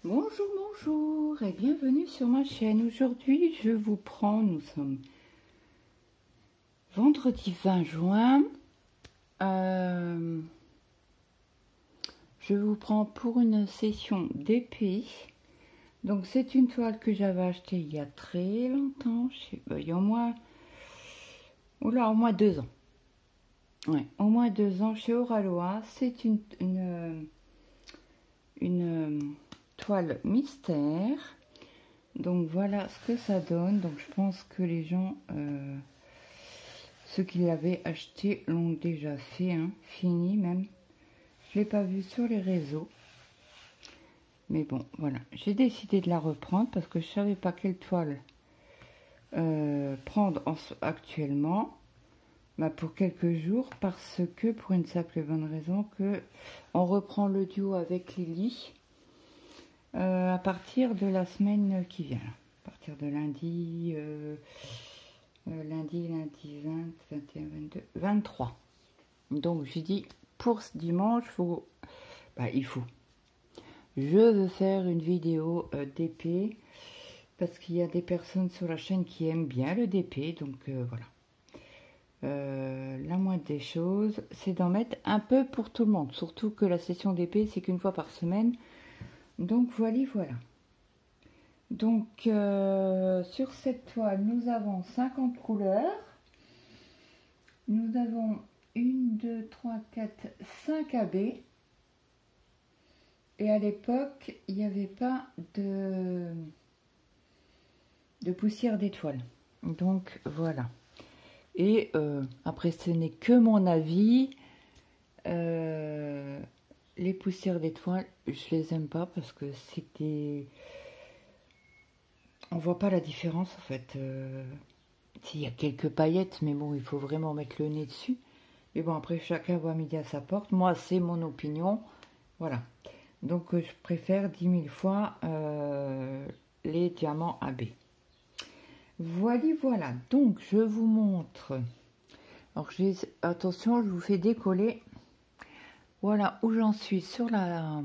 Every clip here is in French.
Bonjour, bonjour et bienvenue sur ma chaîne. Aujourd'hui, je vous prends, nous sommes vendredi 20 juin. Je vous prends pour une session d'épée. Donc, c'est une toile que j'avais achetée il y a très longtemps. Il y a au moins 2 ans. Ouais, au moins 2 ans chez Oralois. C'est une toile mystère. Donc voilà ce que ça donne. Donc je pense que les gens, ceux qui l'avaient acheté, l'ont déjà fait, hein, fini même. Je l'ai pas vu sur les réseaux. Mais bon, voilà. J'ai décidé de la reprendre parce que je savais pas quelle toile prendre actuellement. Bah, pour quelques jours, parce que pour une simple et bonne raison que on reprend le duo avec Lily à partir de la semaine qui vient, à partir de lundi, lundi 20, 21, 22, 23. Donc j'ai dit pour ce dimanche, je veux faire une vidéo d'épée parce qu'il y a des personnes sur la chaîne qui aiment bien le DP, donc voilà. La moindre des choses, c'est d'en mettre un peu pour tout le monde. Surtout que la session d'épée, c'est qu'une fois par semaine. Donc voilà. Donc sur cette toile, nous avons 50 couleurs. Nous avons 1, 2, 3, 4, 5 AB. Et à l'époque, il n'y avait pas de poussière d'étoile. Donc voilà. Et après, ce n'est que mon avis. Les poussières d'étoiles, je les aime pas parce que c'était... On voit pas la différence en fait. S'il y a quelques paillettes, mais bon, il faut vraiment mettre le nez dessus. Mais bon, après, chacun voit midi à sa porte. Moi, c'est mon opinion. Voilà. Donc, je préfère 10 000 fois les diamants AB. Voilà, donc je vous montre. Alors attention, je vous fais décoller. Voilà où j'en suis sur la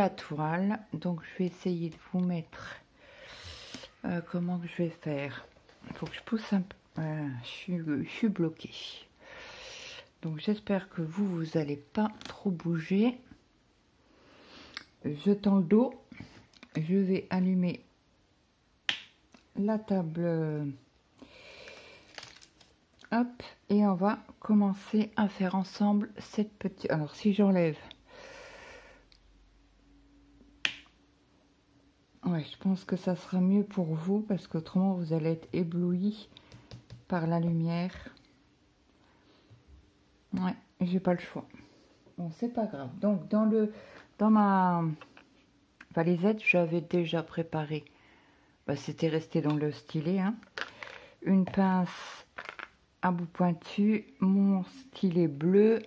toile. Donc je vais essayer de vous mettre comment que je vais faire. Il faut que je pousse un peu. Je suis bloquée. Donc j'espère que vous allez pas trop bouger. Je tends le dos. Je vais allumer la table, hop, et on va commencer à faire ensemble cette petite... Alors si j'enlève, ouais, je pense que ça sera mieux pour vous parce qu'autrement vous allez être ébloui par la lumière. Ouais, j'ai pas le choix. Bon, c'est pas grave. Donc dans ma valisette, j'avais déjà préparé, c'était resté dans le stylet, hein, une pince à bout pointu, mon stylet bleu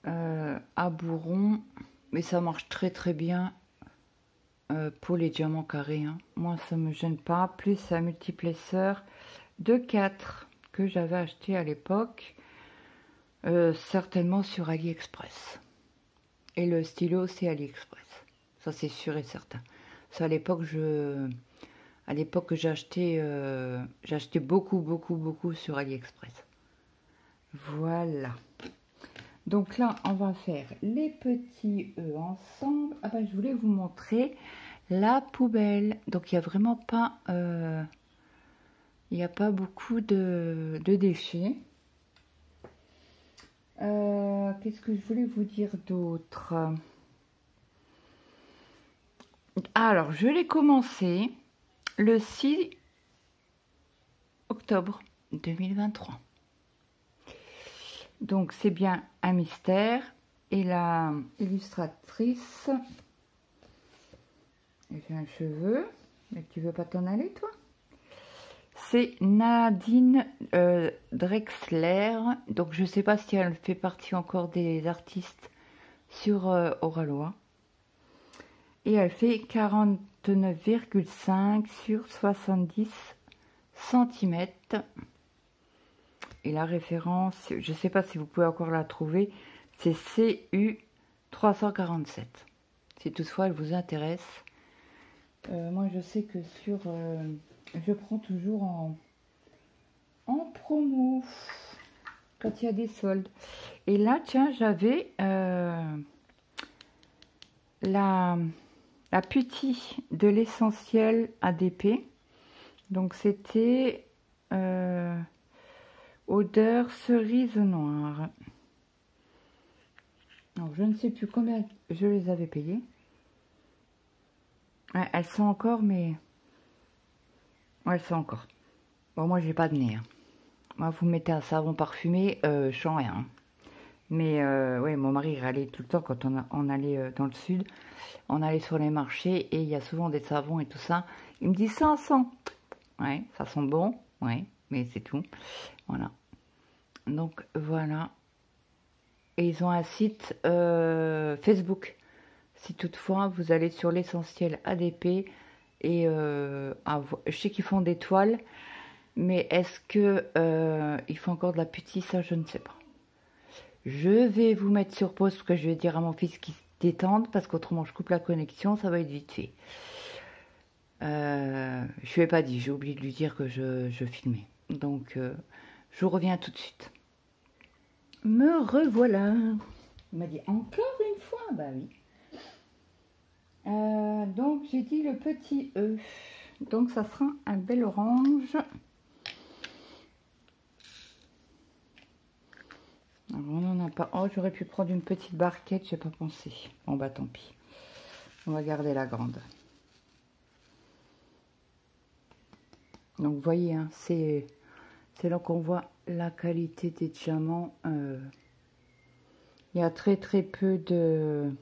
à bout rond, mais ça marche très bien pour les diamants carrés, hein. Moi ça me gêne pas, plus un multiplesseur de 4 que j'avais acheté à l'époque, certainement sur AliExpress, et le stylo c'est AliExpress, ça c'est sûr et certain. Ça à l'époque j'ai acheté beaucoup sur AliExpress. Voilà. Donc là, on va faire les petits œufs ensemble. Ah ben, je voulais vous montrer la poubelle. Donc il n'y a vraiment pas, il n'y a pas beaucoup de déchets. Qu'est-ce que je voulais vous dire d'autre? Alors, je l'ai commencé le 6 octobre 2023. Donc, c'est bien un mystère. Et la illustratrice... J'ai un cheveu. Mais tu veux pas t'en aller, toi? C'est Nadine Drexler. Donc, je sais pas si elle fait partie encore des artistes sur Oralois. Et elle fait 49,5 sur 70 cm. Et la référence, je ne sais pas si vous pouvez encore la trouver, c'est CU 347. si toutefois elle vous intéresse. Moi je sais que sur je prends toujours en promo quand il y a des soldes. Et là tiens, j'avais la Putti de l'essentiel ADP. Donc c'était odeur cerise noire. Alors je ne sais plus combien je les avais payées. Ouais, elles sont encore, mais ouais, elles sont encore. Bon, moi j'ai pas de nez. Hein. Moi vous mettez un savon parfumé, je sens rien. Mais ouais, mon mari il allait tout le temps quand on allait dans le sud. On allait sur les marchés et il y a souvent des savons et tout ça. Il me dit ça sent. Ouais, ça sent bon. Ouais, mais c'est tout. Voilà. Donc voilà. Et ils ont un site Facebook. Si toutefois vous allez sur l'essentiel ADP et je sais qu'ils font des toiles, mais est-ce que ils font encore de la Putti? Ça je ne sais pas. Je vais vous mettre sur pause parce que je vais dire à mon fils qu'il se détende parce qu'autrement je coupe la connexion, ça va être vite fait. Je lui ai pas dit, j'ai oublié de lui dire que je filmais. Donc je vous reviens tout de suite. Me revoilà. Il m'a dit encore une fois, bah oui. Donc j'ai dit le petit E. Donc ça sera un bel orange. Alors on n'en a pas. Oh, j'aurais pu prendre une petite barquette, j'ai pas pensé. Bon bah tant pis. On va garder la grande. Donc vous voyez, hein, c'est là qu'on voit la qualité des diamants. Il y a très peu de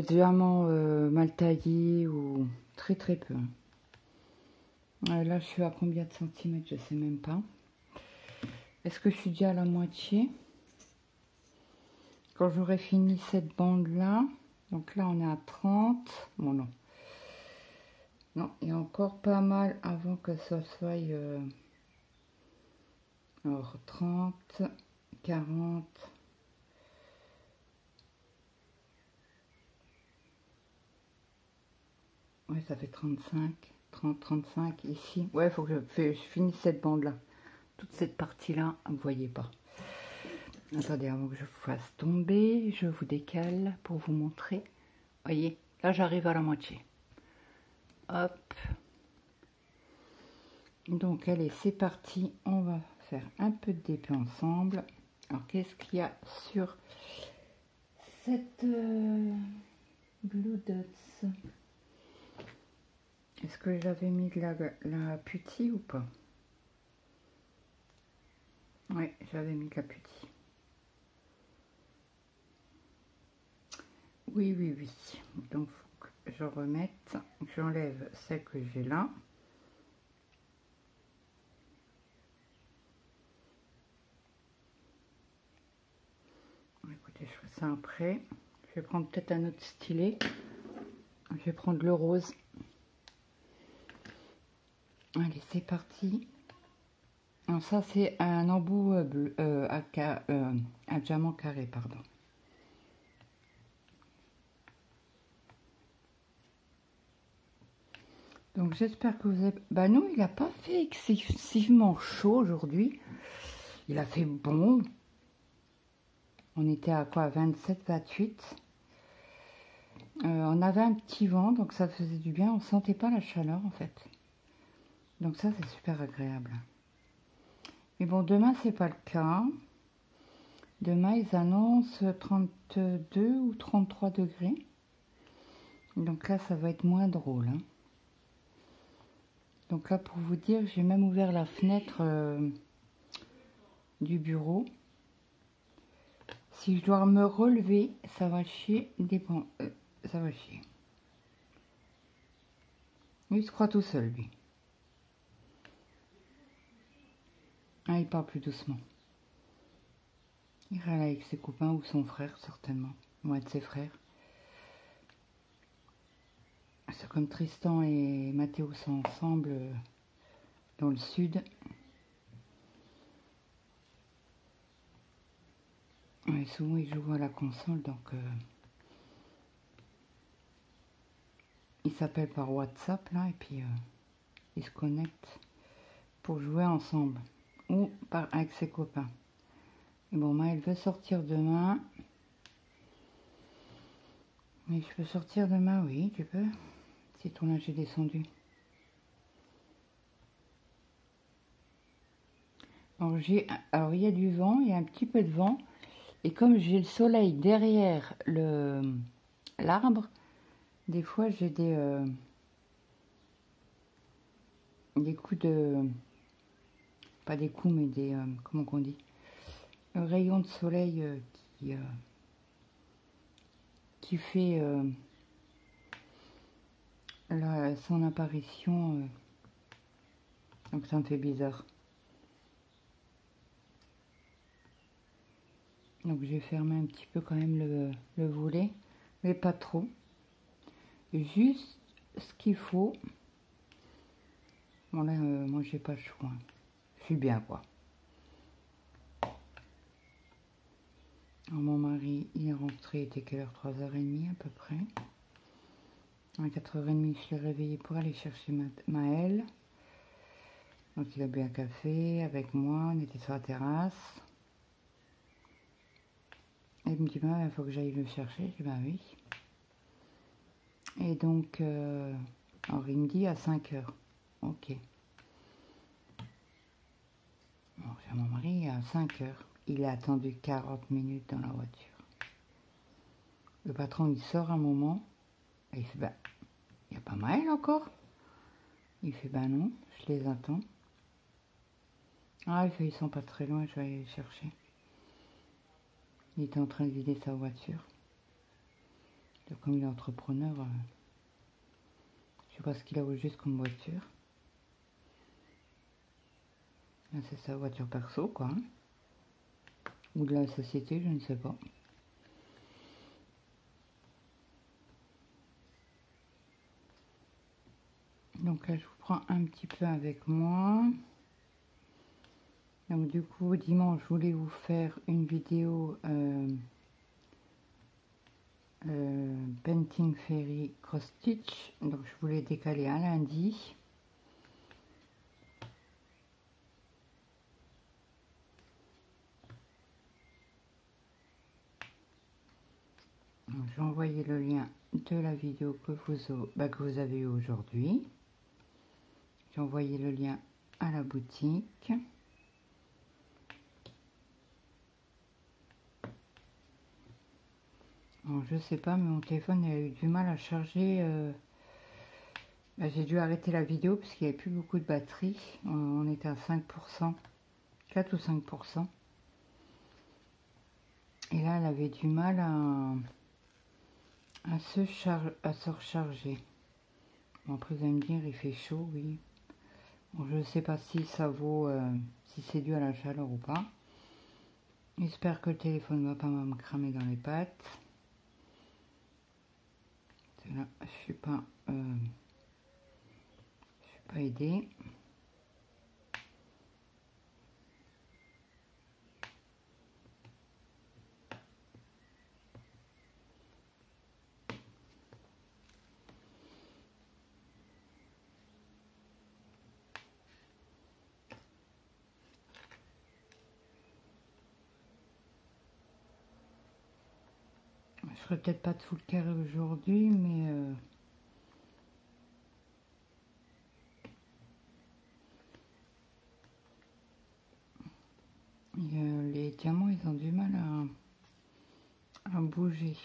diamants mal taillés ou très peu. Là je suis à combien de centimètres, je sais même pas. Est-ce que je suis déjà à la moitié? Quand j'aurai fini cette bande là, donc là on est à 30. Bon non. Non, il y a encore pas mal avant que ça soit alors 30, 40. Ouais, ça fait 35, 30, 35 ici. Ouais, il faut que je finisse cette bande là. Toute cette partie là, vous voyez pas. Attendez, avant que je vous fasse tomber, je vous décale pour vous montrer. Voyez, là j'arrive à la moitié. Hop. Donc allez, c'est parti. On va faire un peu de dépôt ensemble. Alors qu'est-ce qu'il y a sur cette Blue Dots? Est-ce que j'avais mis de la Putti ou pas? Oui, j'avais mis de la Putti. Oui. Donc, faut que je remette. J'enlève celle que j'ai là. Écoutez, je fais ça après. Je vais prendre peut-être un autre stylet. Je vais prendre le rose. Allez, c'est parti. Alors ça, c'est un embout bleu, un diamant carré, pardon. Donc j'espère que vous avez... Bah non, il n'a pas fait excessivement chaud aujourd'hui. Il a fait bon. On était à quoi? 27, 28. On avait un petit vent, donc ça faisait du bien. On ne sentait pas la chaleur en fait. Donc ça, c'est super agréable. Mais bon, demain, c'est pas le cas. Demain, ils annoncent 32 ou 33 degrés. Donc là, ça va être moins drôle. Hein. Donc là, pour vous dire, j'ai même ouvert la fenêtre du bureau. Si je dois me relever, ça va chier des bons. Ça va chier. Lui, il se croit tout seul, lui. Ah, il parle plus doucement. Il râle avec ses copains ou son frère, certainement. Ou un de ses frères. C'est comme Tristan et Mathéo sont ensemble dans le sud. Et souvent il joue à la console, donc il s'appelle par WhatsApp là, et puis il se connecte pour jouer ensemble ou avec ses copains. Et bon, moi, elle veut sortir demain. Mais je peux sortir demain, oui, tu peux. Si ton linge est descendu. Alors, il y a du vent, il y a un petit peu de vent. Et comme j'ai le soleil derrière l'arbre, des fois j'ai des coups de... Pas des coups, mais des... comment qu'on dit? Un rayon de soleil qui fait son apparition. Donc ça me fait bizarre. Donc j'ai fermé un petit peu quand même le volet, mais pas trop. Juste ce qu'il faut. Bon là, moi j'ai pas le choix. Je suis bien quoi. Alors, mon mari, il est rentré, il était quelle heure? 3h30 à peu près. À 4h30, je l'ai réveillé pour aller chercher Maëlle. Donc il a bu un café avec moi, on était sur la terrasse. Et il me dit, bah, il faut que j'aille le chercher. Je dis, bah oui. Et donc, alors il me dit à 5h. Ok. Bon, c'est mon mari à 5h. Il a attendu 40 minutes dans la voiture. Le patron, il sort un moment. Et il fait, bah, il n'y a pas Maëlle encore? Il fait, bah non, je les attends. Ah, il fait, ils sont pas très loin, je vais aller les chercher. Il était en train de vider sa voiture. Donc, comme il est entrepreneur, je sais pas ce qu'il a au juste comme voiture. C'est sa voiture perso, quoi. Hein. Ou de la société, je ne sais pas. Donc là, je vous prends un petit peu avec moi. Donc du coup, dimanche, je voulais vous faire une vidéo Painting Fairy Cross Stitch. Donc je voulais décaler à lundi. J'ai envoyé le lien de la vidéo que vous avez eu aujourd'hui. J'ai envoyé le lien à la boutique. Alors, je sais pas, mais mon téléphone a eu du mal à charger. J'ai dû arrêter la vidéo parce qu'il n'y avait plus beaucoup de batterie. On était à 5%, 4 ou 5%. Et là, elle avait du mal à se recharger. Bon, après, vous allez me dire, il fait chaud, oui. Bon, je ne sais pas si ça vaut, si c'est dû à la chaleur ou pas. J'espère que le téléphone ne va pas me cramer dans les pattes. Là, je suis pas aidée. Je ferai peut-être pas de full carré aujourd'hui, mais les diamants, ils ont du mal à bouger.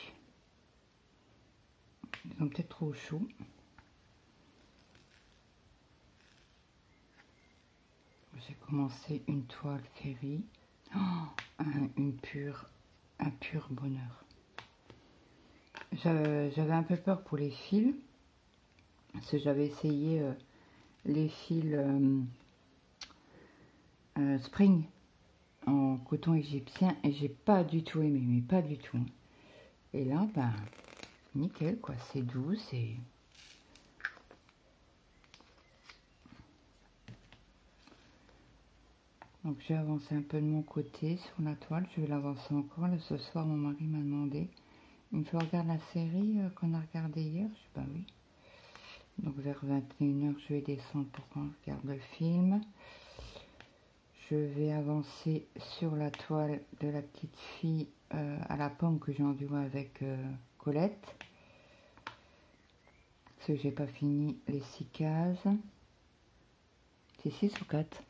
Ils ont peut-être trop chaud. J'ai commencé une toile Fairy. Oh, un pur bonheur. J'avais un peu peur pour les fils. Parce que j'avais essayé les fils Spring en coton égyptien et j'ai pas du tout aimé, mais pas du tout. Et là, ben, nickel quoi, c'est doux, c'est... Donc j'ai avancé un peu de mon côté sur la toile, je vais l'avancer encore. Là, ce soir, mon mari m'a demandé, il me fait regarder la série qu'on a regardée hier. Je dis bah oui. Donc vers 21h, je vais descendre pour qu'on regarde le film. Je vais avancer sur la toile de la petite fille à la pomme que j'ai enduit avec Colette. Parce que j'ai pas fini les 6 cases. C'est 6 ou 4?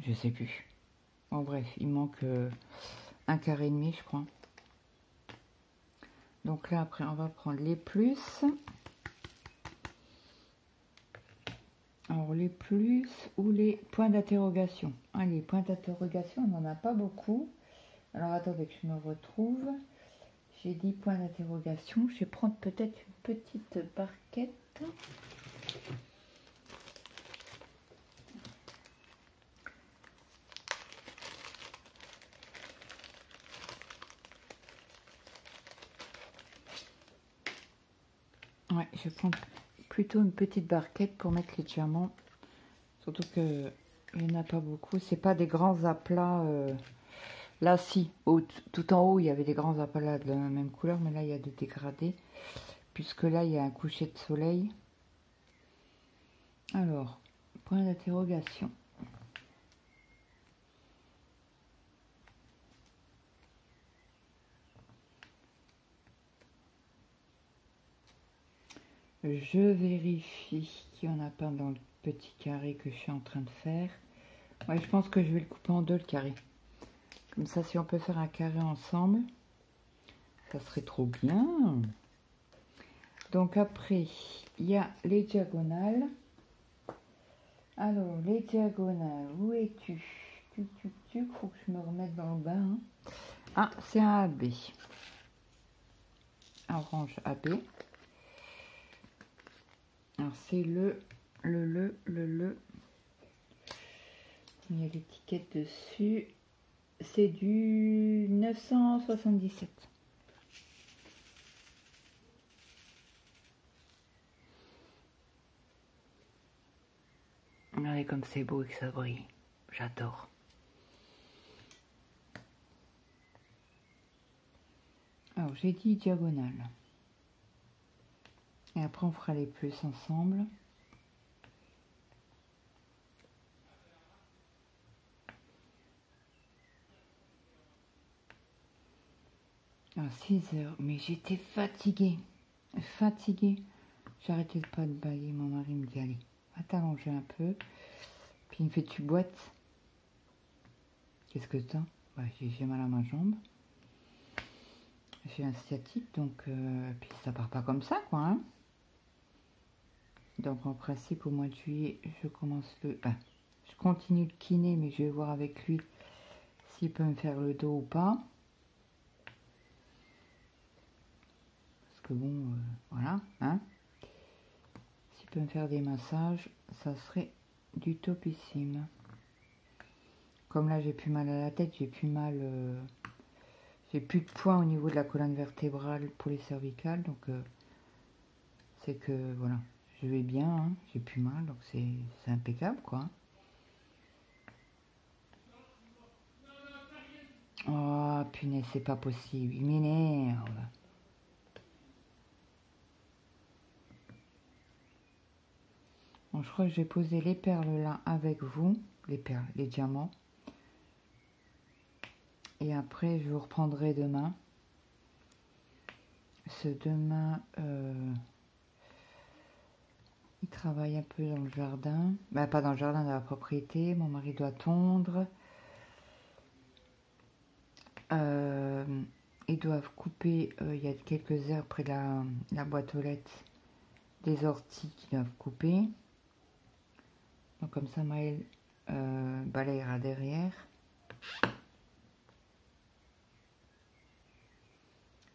Je sais plus. En bref, il manque un carré et demi, je crois. Donc là, après, on va prendre les plus. Alors, les plus ou les points d'interrogation. Ah, les points d'interrogation, on n'en a pas beaucoup. Alors, attendez que je me retrouve. J'ai dit points d'interrogation. Je vais prendre peut-être une petite barquette. Ouais, je vais prendre plutôt une petite barquette pour mettre les diamants. Surtout que il n'y en a pas beaucoup. C'est pas des grands aplats. Là, si, tout en haut, il y avait des grands aplats de la même couleur, mais là, il y a des dégradés. Puisque là, il y a un coucher de soleil. Alors, point d'interrogation. Je vérifie qu'il n'y en a pas dans le petit carré que je suis en train de faire. Ouais, je pense que je vais le couper en deux, le carré. Comme ça, si on peut faire un carré ensemble, ça serait trop bien. Donc après, il y a les diagonales. Alors, les diagonales, où es-tu? Faut que je me remette dans le bas. Hein. Ah, c'est un AB. Orange AB. Alors, c'est le. Il y a l'étiquette dessus. C'est du 977. Regardez comme c'est beau et que ça brille. J'adore. Alors, j'ai dit diagonale. Et après, on fera les plus ensemble. Alors, 6 heures. Mais j'étais fatiguée. J'arrêtais pas de bailler. Mon mari me dit, allez, va t'allonger un peu. Puis il me fait, tu boites. Qu'est-ce que t'as? Bah, j'ai mal à ma jambe. J'ai un sciatique, donc puis ça part pas comme ça, quoi. Hein. Donc en principe, au mois de juillet, je commence je continue le kiné, mais je vais voir avec lui s'il peut me faire le dos ou pas. Parce que bon, voilà, hein. S'il peut me faire des massages, ça serait du topissime. Comme là, j'ai plus mal à la tête, j'ai plus de poids au niveau de la colonne vertébrale pour les cervicales, donc c'est que voilà, je vais bien, hein, j'ai plus mal, donc c'est impeccable, quoi. Oh punaise, c'est pas possible, il m'énerve. Bon, je crois que je vais poser les perles là avec vous, les perles, les diamants. Et après, je vous reprendrai demain. Ce demain, il travaille un peu dans le jardin. Bah, pas dans le jardin, dans la propriété. Mon mari doit tondre. Ils doivent couper, il y a quelques heures près de la boîte aux lettres, des orties qu'ils doivent couper. Donc comme ça, Maëlle balayera derrière.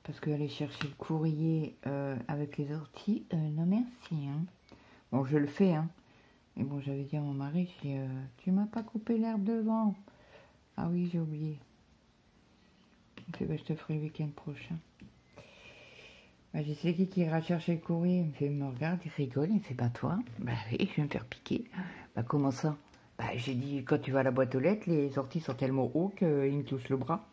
Parce qu'aller chercher le courrier avec les orties, non merci. Hein. Bon, je le fais, hein. Mais bon, j'avais dit à mon mari, tu m'as pas coupé l'herbe devant. Ah oui, j'ai oublié. Il fait, bah, je te ferai le week-end prochain. Bah, je sais qui ira chercher le courrier. Il me regarde, il rigole, il me fait, bah toi, bah oui, je vais me faire piquer. Bah comment ça? Bah j'ai dit, quand tu vas à la boîte aux lettres, les orties sont tellement hauts qu'ils me touchent le bras.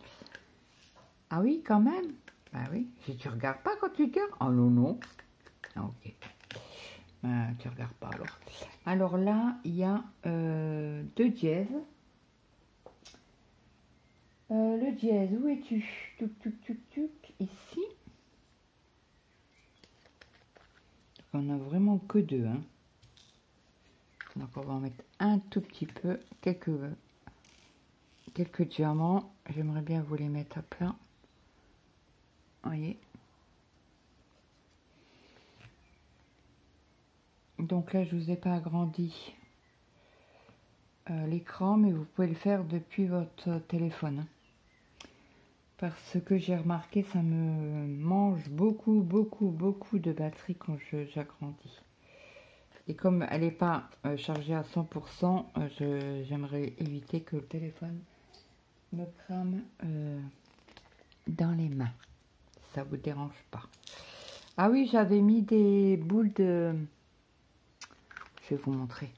Ah oui, quand même? Bah oui. Si tu regardes pas quand tu regardes? Oh non, non. Ah, ok. Tu regardes pas alors. Alors là, il y a 2 dièses. Le dièse, où es-tu? Tuc, tuc, tuc, tuc, ici. On a vraiment que 2. Hein. Donc on va en mettre un tout petit peu. Quelques diamants. J'aimerais bien vous les mettre à plat. Vous voyez. Donc là, je vous ai pas agrandi l'écran, mais vous pouvez le faire depuis votre téléphone. Parce que j'ai remarqué, ça me mange beaucoup de batterie quand j'agrandis. Et comme elle n'est pas chargée à 100%, j'aimerais éviter que le téléphone me crame dans les mains. Ça vous dérange pas. Ah oui, j'avais mis des boules de... Je vais vous montrer.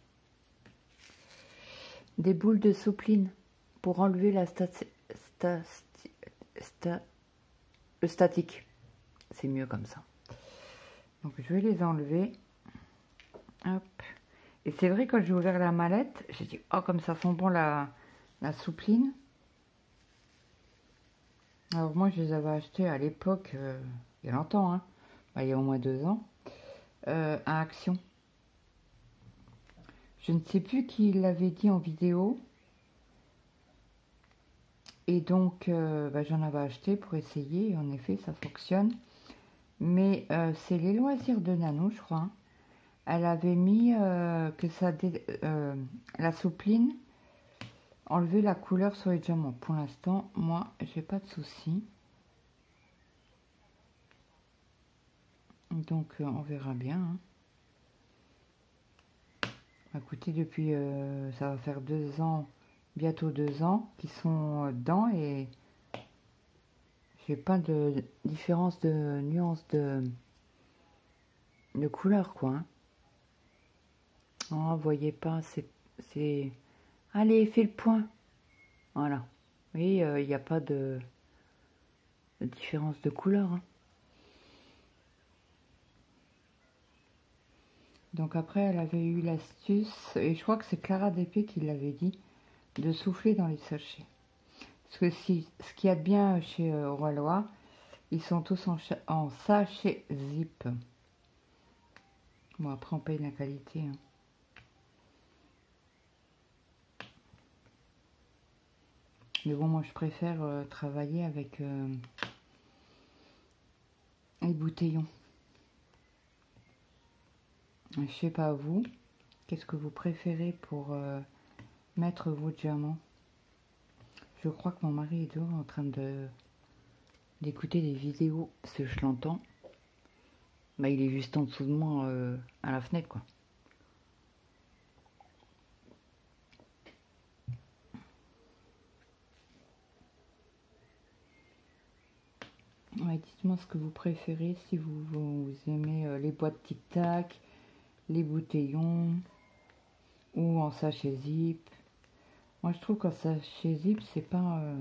Des boules de soupline pour enlever la le statique. C'est mieux comme ça. Donc je vais les enlever. Hop. Et c'est vrai, quand j'ai ouvert la mallette, j'ai dit, oh comme ça sent bon la soupline. Alors moi je les avais achetés à l'époque, il y a longtemps, hein. Bah, il y a au moins 2 ans, à Action. Je ne sais plus qui l'avait dit en vidéo. Et donc, bah, j'en avais acheté pour essayer. Et en effet, ça fonctionne. Mais c'est les loisirs de Nano, je crois. Elle avait mis que la soupline enlever la couleur sur les diamants. Pour l'instant, moi, j'ai pas de souci. Donc, on verra bien. Hein. Écoutez, depuis, ça va faire 2 ans, bientôt 2 ans, qui sont dedans et j'ai pas de différence de nuance de couleur, quoi. Hein. Oh, vous voyez pas, c'est... Allez, fais le point. Voilà. Oui, il n'y a pas de différence de couleur. Hein. Donc après, elle avait eu l'astuce, et je crois que c'est Clara Dépée qui l'avait dit, de souffler dans les sachets. Parce que ce qu'il y a de bien chez Roi-Loire, ils sont tous en sachet zip. Bon, après, on paye la qualité. Hein. Mais bon, moi, je préfère travailler avec les bouteillons. Je sais pas vous, qu'est-ce que vous préférez pour mettre vos diamants? Je crois que mon mari est dehors en train d'écouter des vidéos, parce que je l'entends. Bah, il est juste en dessous de moi à la fenêtre, quoi. Ouais, dites-moi ce que vous préférez, si vous aimez les boîtes tic-tac, les bouteillons, ou en sachet zip. Moi, je trouve qu'en sachet zip, c'est pas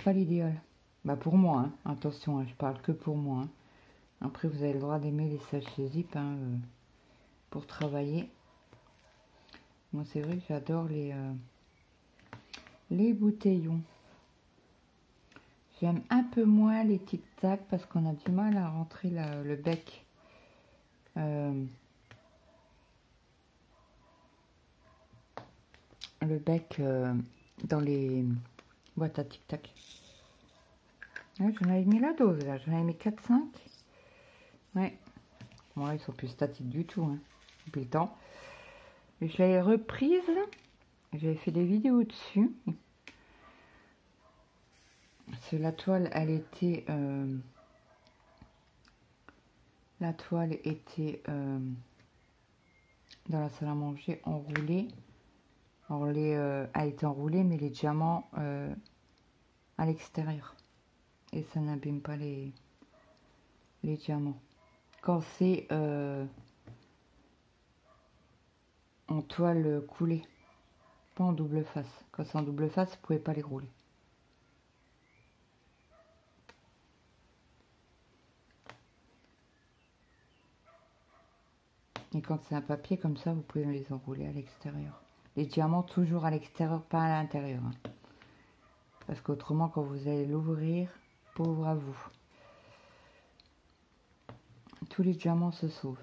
l'idéal. Bah, pour moi, hein. Attention, hein, je parle que pour moi. Hein. Après, vous avez le droit d'aimer les sachets zip hein, pour travailler. Moi, c'est vrai que j'adore les bouteillons. J'aime un peu moins les tic-tac parce qu'on a du mal à rentrer le bec. Dans les boîtes à tic-tac. Ouais, j'en avais mis la dose là, j'en avais mis 4-5. Ouais. Bon, ils sont plus statiques du tout, hein, depuis le temps. Et je l'avais reprise, j'avais fait des vidéos dessus. La toile, elle était... la toile était dans la salle à manger enroulée. Alors, elle était enroulée, mais les diamants à l'extérieur. Et ça n'abîme pas les diamants. Quand c'est en toile coulée, pas en double face. Quand c'est en double face, vous pouvez pas les rouler. Et quand c'est un papier comme ça, vous pouvez les enrouler à l'extérieur. Les diamants toujours à l'extérieur, pas à l'intérieur. Hein. Parce qu'autrement, quand vous allez l'ouvrir, pauvre à vous. Tous les diamants se sauvent.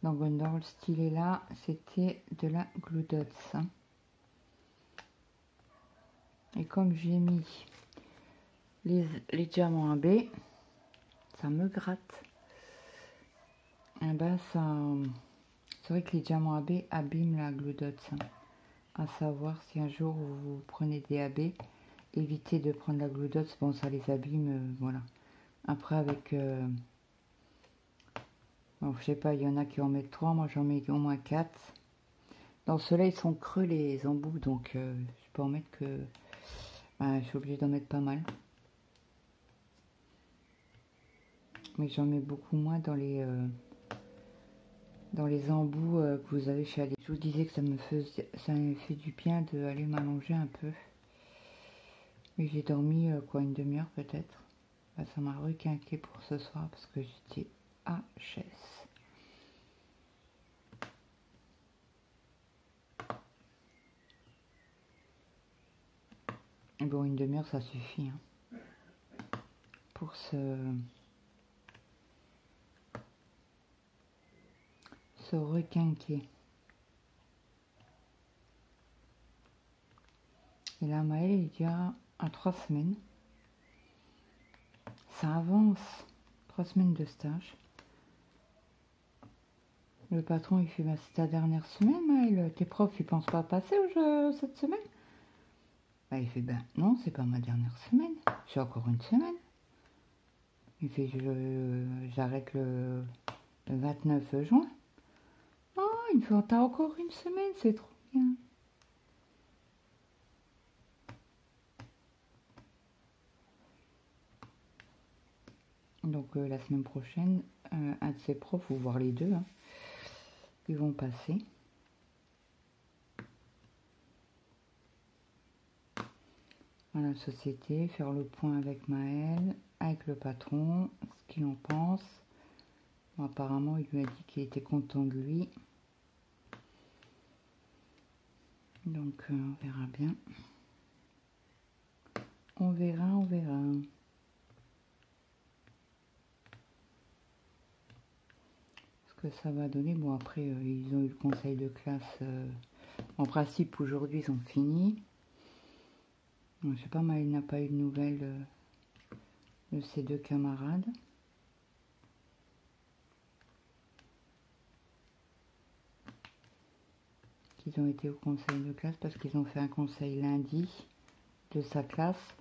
Donc dans le stylet là, c'était de la Glue Dots. Hein. Et comme j'ai mis les diamants AB, ça me gratte. Et ben ça, c'est vrai que les diamants AB abîment la Glue Dots. Hein. À savoir si un jour vous prenez des AB, évitez de prendre la Glue Dots, bon ça les abîme, voilà. Après avec, bon, je sais pas, il y en a qui en mettent 3, moi j'en mets au moins 4. Dans ceux-là ils sont creux les embouts, donc je peux en mettre que, ben, je suis obligée d'en mettre pas mal. Mais j'en mets beaucoup moins dans les embouts que vous avez chez Ali. Je vous disais que ça me fait du bien d'aller m'allonger un peu. Mais j'ai dormi quoi, une demi-heure peut-être. Bah, ça m'a requinqué pour ce soir parce que j'étais HS. Et bon, une demi-heure ça suffit hein, pour se requinquer. Et là, Maël, il dit à 3 semaines. Ça avance. 3 semaines de stage. Le patron, il fait, bah, c'est ta dernière semaine, Maël. Tes profs, ils pensent pas passer cette semaine? Bah, il fait, ben non, c'est pas ma dernière semaine. J'ai encore une semaine. Il fait, j'arrête le 29 juin. Ah, il me fait, t'as encore une semaine, c'est trop bien. Donc la semaine prochaine, un de ses profs, ou voir les deux, hein, ils vont passer. À la société, faire le point avec Maël, avec le patron, ce qu'il en pense. Bon, apparemment, il lui a dit qu'il était content de lui. Donc on verra bien. On verra, on verra. Ce que ça va donner. Bon, après, ils ont eu le conseil de classe. En principe, aujourd'hui, ils ont fini. Je sais pas, Maël n'a pas eu de nouvelles de ses deux camarades. Ils ont été au conseil de classe parce qu'ils ont fait un conseil lundi de sa classe.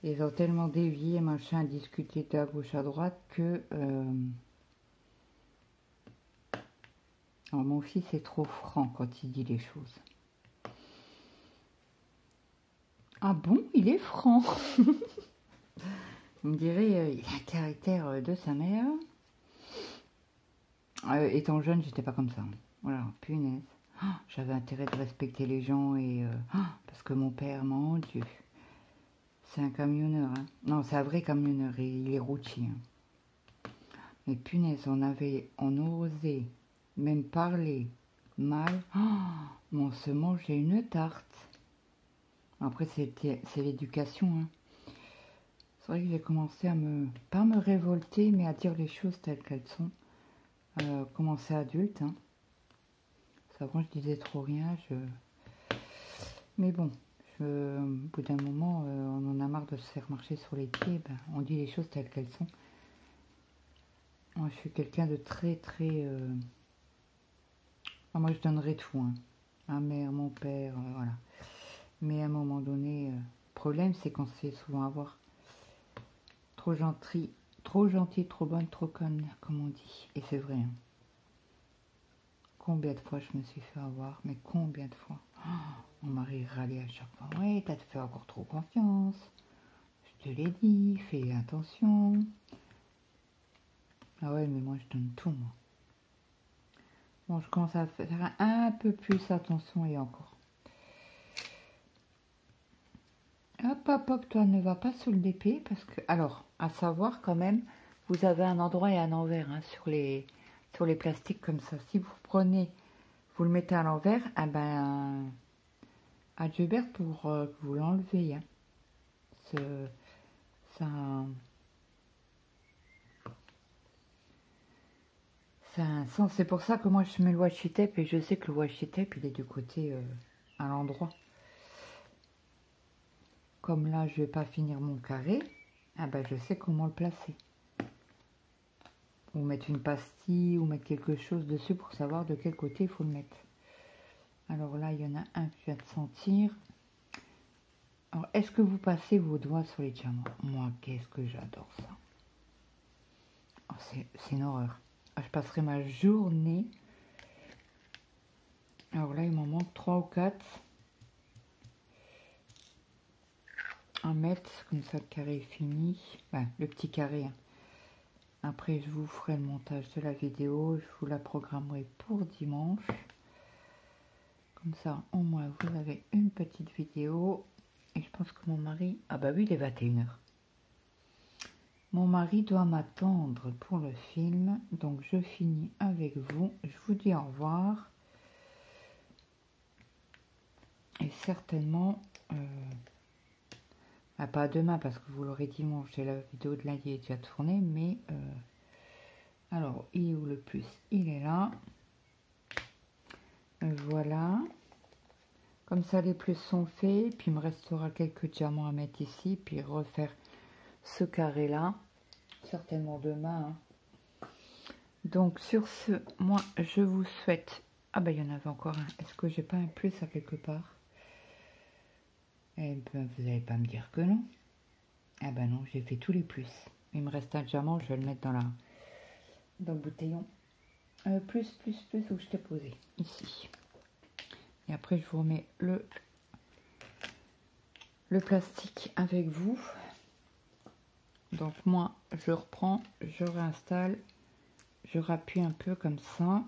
Ils ont tellement dévié, machin, discuté de à gauche à droite que... Alors, mon fils est trop franc quand il dit les choses. Ah bon, il est franc. On me dirait, il a un caractère de sa mère. Étant jeune, j'étais pas comme ça. Voilà, punaise. Oh, j'avais intérêt de respecter les gens et... parce que mon père, mon Dieu, c'est un camionneur. Hein. Non, c'est un vrai camionneur et il est routier. Hein. Mais punaise, on osait même parler mal. Oh, mais on se mangeait une tarte. Après, c'est l'éducation. Hein. C'est vrai que j'ai commencé à pas me révolter, mais à dire les choses telles qu'elles sont. Commencer adulte. Hein. Avant, je disais trop rien. Mais bon, au bout d'un moment, on en a marre de se faire marcher sur les pieds. Ben, on dit les choses telles qu'elles sont. Moi, je suis quelqu'un de très, très... moi, je donnerais tout. Hein. Ma mère, mon père, voilà. Mais à un moment donné, le problème, c'est qu'on se fait souvent avoir. Trop gentil, trop bonne, trop conne, comme on dit. Et c'est vrai. Hein. Combien de fois je me suis fait avoir, mais combien de fois. Mon mari râlait à chaque fois. Ouais, t'as fait encore trop confiance. Je te l'ai dit, fais attention. Ah ouais, mais moi je donne tout, moi. Bon, je commence à faire un peu plus attention et encore. Hop, hop, hop, toi ne va pas sur le DP parce que... Alors, à savoir quand même, vous avez un endroit et un envers hein, sur les plastiques comme ça. Si vous prenez, vous le mettez à l'envers, eh ben, adieu Berthe pour que vous l'enlevez. Hein. Ça a un sens. C'est pour ça que moi je mets le washi tape et je sais que le washi tape il est du côté à l'endroit. Comme là je vais pas finir mon carré, ah ben, je sais comment le placer. Ou mettre une pastille ou mettre quelque chose dessus pour savoir de quel côté il faut le mettre. Alors là, il y en a un que je viens de sentir. Alors, est-ce que vous passez vos doigts sur les diamants? Moi, qu'est-ce que j'adore ça. Oh, c'est une horreur. Je passerai ma journée. Alors là, il m'en manque 3 ou 4 à mettre. Comme ça, le carré est fini. Ouais, le petit carré. Hein. Après, je vous ferai le montage de la vidéo. Je vous la programmerai pour dimanche. Comme ça, au moins, vous avez une petite vidéo. Et je pense que mon mari... Ah bah oui, il est 21h. Mon mari doit m'attendre pour le film. Donc, je finis avec vous. Je vous dis au revoir. Et certainement... pas demain, parce que vous l'aurez dimanche. Et la vidéo de lundi est déjà tournée. Mais... alors, il est où le plus? Il est là. Voilà. Comme ça, les plus sont faits. Puis, il me restera quelques diamants à mettre ici. Puis, refaire ce carré-là. Certainement demain. Hein. Donc, sur ce, moi, je vous souhaite... Ah, ben, il y en avait encore un. Est-ce que j'ai pas un plus à quelque part? Eh ben, vous n'allez pas me dire que non. Ah ben non, j'ai fait tous les plus. Il me reste un diamant, je vais le mettre dans le bouteillon. Plus, où je t'ai posé. Ici. Et après, je vous remets le plastique avec vous. Donc, moi, je reprends, je réinstalle. Je rappuie un peu comme ça.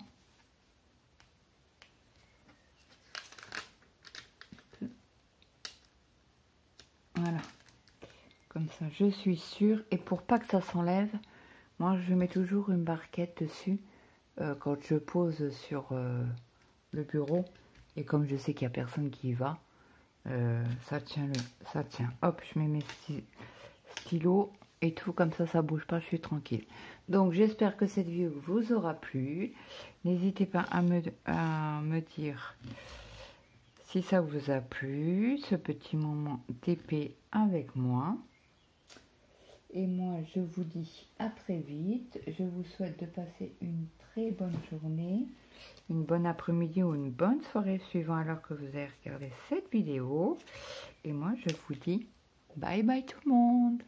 Voilà. Comme ça, je suis sûre. Et pour pas que ça s'enlève, moi, je mets toujours une barquette dessus quand je pose sur le bureau. Et comme je sais qu'il n'y a personne qui y va, ça tient. Hop, je mets mes stylos et tout. Comme ça bouge pas, je suis tranquille. Donc, j'espère que cette vidéo vous aura plu. N'hésitez pas à me dire si ça vous a plu, ce petit moment d'épée avec moi. Et moi, je vous dis à très vite. Je vous souhaite de passer une très bonne journée, une bonne après-midi ou une bonne soirée suivant alors que vous avez regardé cette vidéo. Et moi, je vous dis bye bye tout le monde.